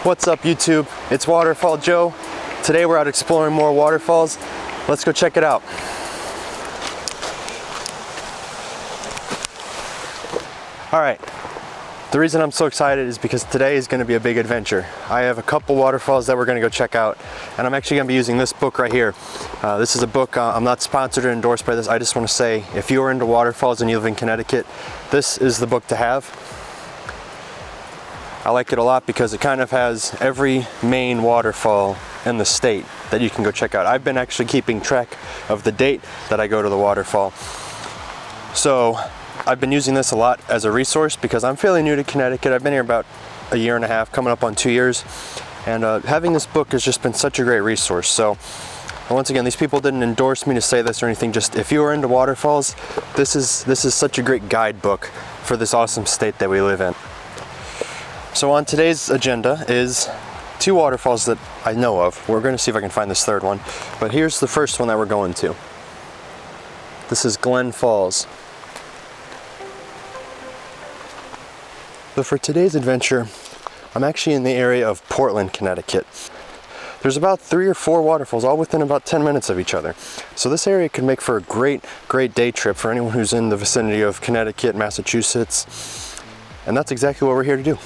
What's up YouTube? It's Waterfall Joe. Today we're out exploring more waterfalls. Let's go check it out. Alright, the reason I'm so excited is because today is going to be a big adventure. I have a couple waterfalls that we're going to go check out, and I'm actually going to be using this book right here. This is a book, I'm not sponsored or endorsed by this. I just want to say, if you are into waterfalls and you live in Connecticut, this is the book to have. I like it a lot because it kind of has every main waterfall in the state that you can go check out. I've been actually keeping track of the date that I go to the waterfall. So I've been using this a lot as a resource because I'm fairly new to Connecticut. I've been here about a year and a half, coming up on 2 years. And having this book has just been such a great resource. So once again, these people didn't endorse me to say this or anything. Just if you are into waterfalls, this is such a great guidebook for this awesome state that we live in. So on today's agenda is two waterfalls that I know of. We're going to see if I can find this third one. But here's the first one that we're going to. This is Glen Falls. But for today's adventure, I'm actually in the area of Portland, Connecticut. There's about 3 or 4 waterfalls, all within about 10 minutes of each other. So this area could make for a great day trip for anyone who's in the vicinity of Connecticut, Massachusetts. And that's exactly what we're here to do.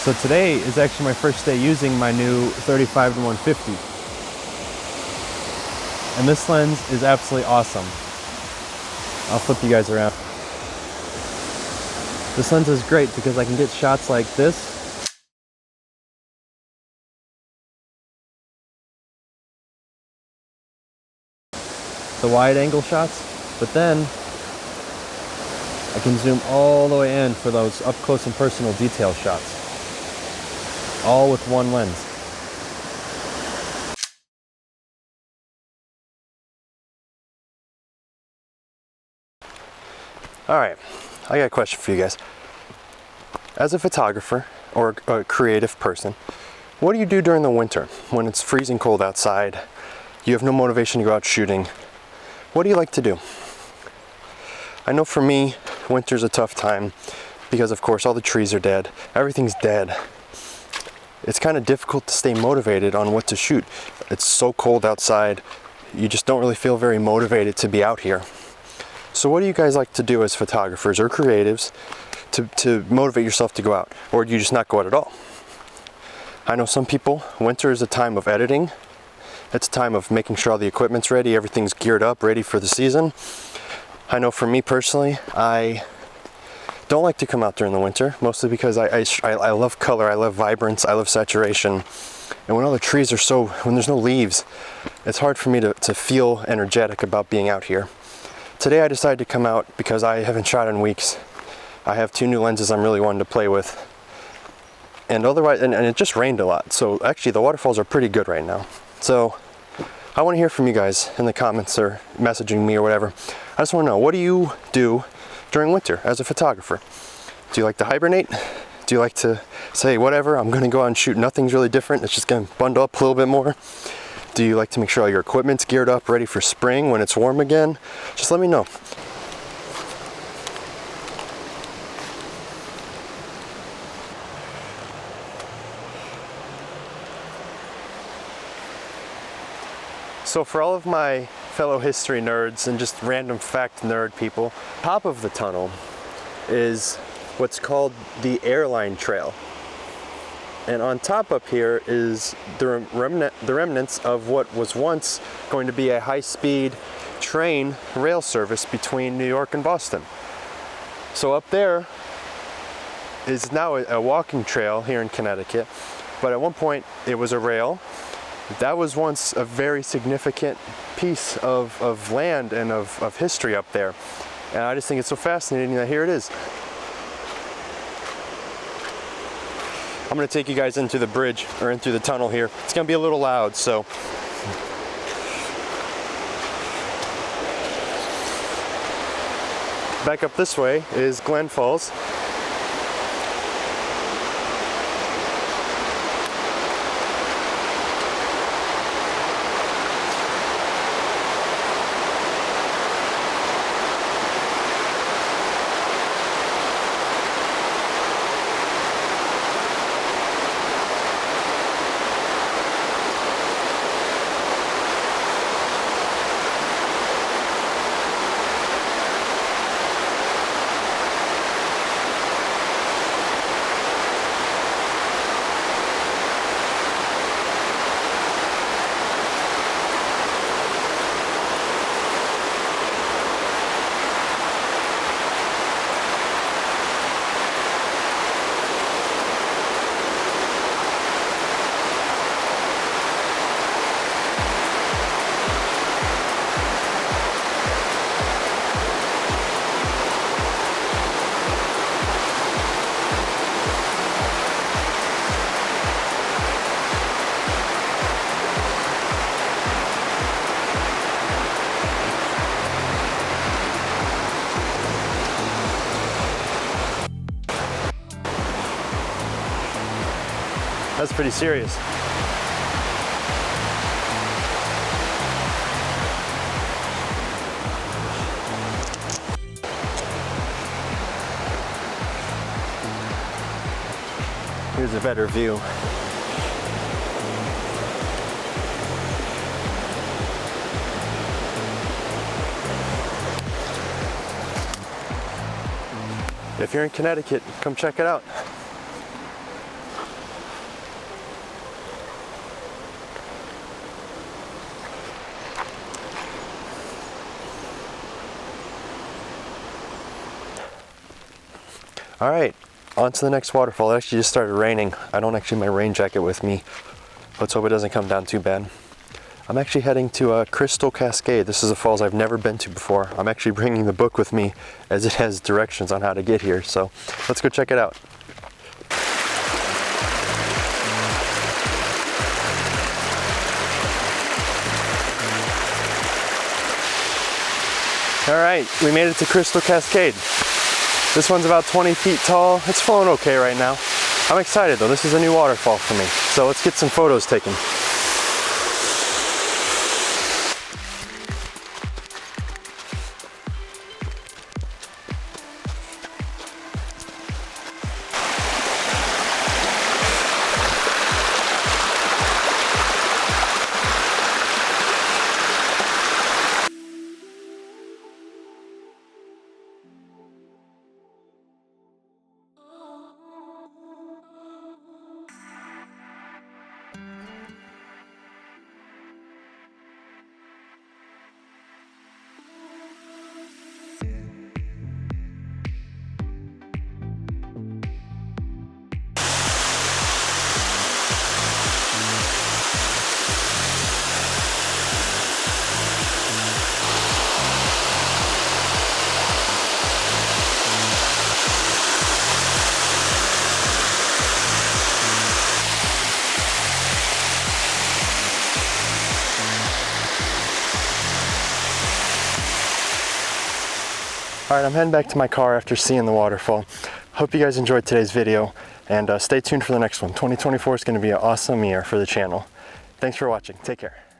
So today is actually my first day using my new 35 to 150. And this lens is absolutely awesome. I'll flip you guys around. This lens is great because I can get shots like this. The wide angle shots, but then I can zoom all the way in for those up close and personal detail shots. All with one lens. Alright, I got a question for you guys. As a photographer or a creative person, what do you do during the winter when it's freezing cold outside? You have no motivation to go out shooting. What do you like to do? I know for me, winter's a tough time because of course all the trees are dead. Everything's dead. It's kind of difficult to stay motivated on what to shoot. It's so cold outside, you just don't really feel very motivated to be out here. So what do you guys like to do as photographers or creatives to motivate yourself to go out? Or do you just not go out at all? I know some people, winter is a time of editing. It's a time of making sure all the equipment's ready, everything's geared up, ready for the season. I know for me personally, I don't like to come out during the winter, mostly because I love color, I love vibrance, I love saturation. And when all the trees are when there's no leaves, it's hard for me to feel energetic about being out here. Today I decided to come out because I haven't shot in weeks. I have 2 new lenses I'm really wanting to play with. And otherwise, and it just rained a lot. So actually the waterfalls are pretty good right now. So I want to hear from you guys in the comments or messaging me or whatever. I just want to know, what do you do during winter as a photographer? Do you like to hibernate? Do you like to say, whatever, I'm gonna go out and shoot, nothing's really different, it's just gonna bundle up a little bit more? Do you like to make sure all your equipment's geared up, ready for spring when it's warm again? Just let me know. So for all of my fellow history nerds and just random fact nerd people, top of the tunnel is what's called the airline trail. And on top up here is the remnants of what was once going to be a high-speed train rail service between New York and Boston. So up there is now a walking trail here in Connecticut, but at one point it was a rail. That was once a very significant piece of land and of history up there. And I just think it's so fascinating that here it is. I'm gonna take you guys into the bridge, or into the tunnel here. It's gonna be a little loud, so. Back up this way is Glen Falls. That's pretty serious. Here's a better view. If you're in Connecticut, come check it out. All right, on to the next waterfall. It actually just started raining. I don't actually have my rain jacket with me. Let's hope it doesn't come down too bad. I'm actually heading to Crystal Cascade. This is a falls I've never been to before. I'm actually bringing the book with me as it has directions on how to get here. So let's go check it out. All right, we made it to Crystal Cascade. This one's about 20 feet tall. It's flowing okay right now. I'm excited though. This is a new waterfall for me. So let's get some photos taken. All right, I'm heading back to my car after seeing the waterfall. Hope you guys enjoyed today's video, and stay tuned for the next one. 2024 is going to be an awesome year for the channel. Thanks for watching. Take care.